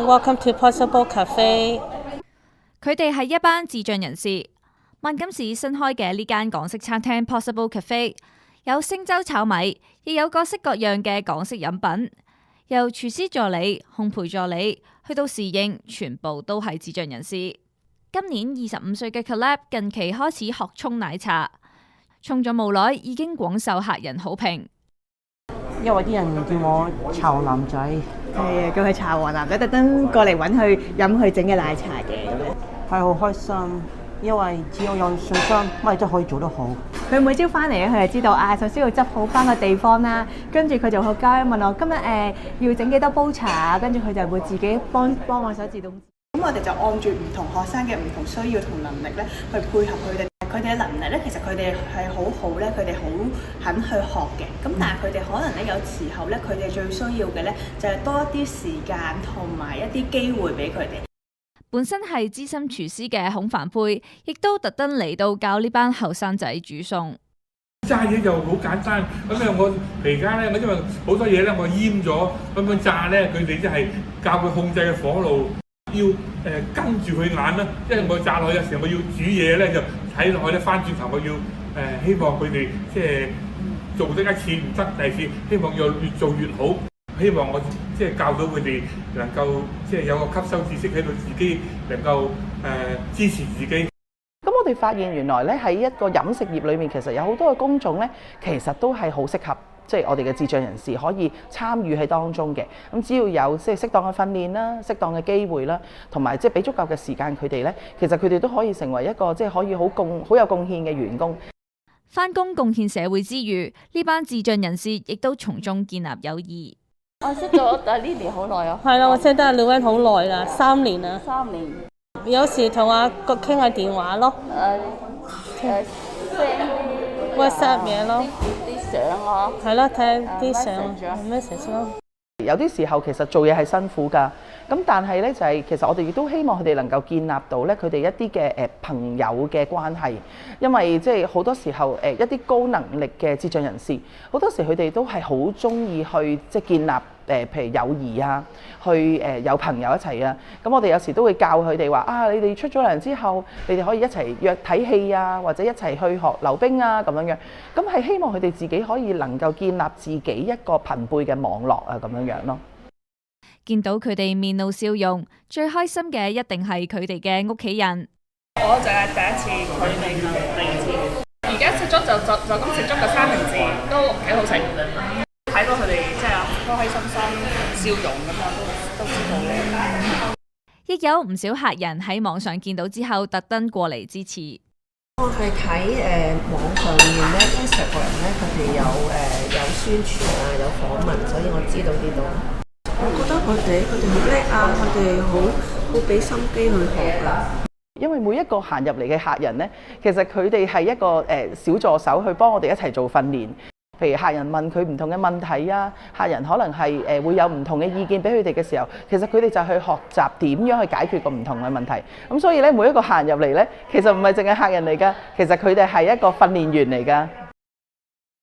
Welcome to Possible Cafe。佢哋係一班智障人士。萬錦市新開嘅呢間港式餐廳 Possible Cafe 有星洲炒米，亦有各式各樣嘅港式飲品，由廚師助理、烘焙助理去到侍應，全部都係智障人士。今年25歲嘅 Caleb 近期開始學沖奶茶，沖咗冇耐已經廣受客人好評。因為啲人叫我潮男仔，係啊，叫佢茶王男仔，特登過嚟揾佢飲佢整嘅奶茶嘅咁樣。係好開心，因為只要有信心，乜都可以做得好。佢每朝翻嚟咧，佢就知道首先要執好翻個地方啦，跟住佢就好交問我今日要整幾多煲茶，跟住佢就會自己幫我手自動。咁我哋就按住唔同學生嘅唔同需要同能力咧，去配合佢哋。佢哋嘅能力咧，其實佢哋係好好咧，佢哋好肯去學嘅。咁但係佢哋可能咧，有時候咧，佢哋最需要嘅咧，就係多一啲時間同埋一啲機會俾佢哋。本身係資深廚師嘅孔凡佩，亦都特登嚟到教呢班後生仔煮餸。炸嘢就好簡單，咁咧我而家咧，我因為好多嘢咧，我醃咗咁樣炸咧，佢哋即係教佢控制嘅火爐，要跟住佢眼啦。因為我炸落去嘅時候，我要煮嘢咧，就睇落去咧，翻轉頭我要希望佢哋即係做得一次唔得，第二次希望要越做越好。希望我即係教到佢哋能夠即係有個吸收知識喺度，自己能夠支持自己。咁我哋發現原來咧喺一個飲食業裏面，其實有好多嘅工種咧，其實都係好適合即係我哋嘅智障人士可以參與喺當中嘅。咁只要有即係適當嘅訓練啦、適當嘅機會啦，同埋即係俾足夠嘅時間佢哋咧，其實佢哋都可以成為一個即係可以好有貢獻嘅員工。返工貢獻社會之餘，呢班智障人士亦都從中建立友誼。我識咗阿 Lily 好耐啊。係啦，我識得阿 Lily 好耐啦，3年啦。3年。有時同阿國傾下電話咯。send WhatsApp 嘢咯。啲相啊。係咯，睇下啲相，message 咯。有啲時候其實做嘢係辛苦㗎，咁但係咧就係其實我哋亦都希望佢哋能夠建立到咧佢哋一啲嘅朋友嘅關係，因為即係好多時候一啲高能力嘅智障人士，好多時佢哋都係好中意去即係建立譬如友誼啊，去有朋友一齊啊。咁我哋有時都會教佢哋話啊，你哋出咗糧之後，你哋可以一齊約睇戲啊，或者一齊去學溜冰啊咁樣樣。咁係希望佢哋自己可以能夠建立自己一個朋輩嘅網絡啊咁樣樣咯。見到佢哋面露笑容，最開心嘅一定係佢哋嘅屋企人。我就係第一次，佢哋第二次。而家食咗就咁食咗個三明治，都幾好食。睇到佢哋即係開開心心笑容咁樣，都知道嘅。亦有唔少客人喺網上見到之後，特登過嚟支持。我係睇網上面咧 Instagram 咧，佢哋有宣傳啊，有訪問，所以我知道呢度。我覺得佢哋好叻啊，佢哋好俾心機去學啊。因為每一個行入嚟嘅客人咧，其實佢哋係一個小助手去幫我哋一齊做訓練。譬如客人問佢唔同嘅問題啊，客人可能係會有唔同嘅意見俾佢哋嘅時候，其實佢哋就去學習點樣去解決個唔同嘅問題。咁所以咧，每一個客人入嚟咧，其實唔係淨係客人嚟㗎，其實佢哋係一個訓練員嚟㗎。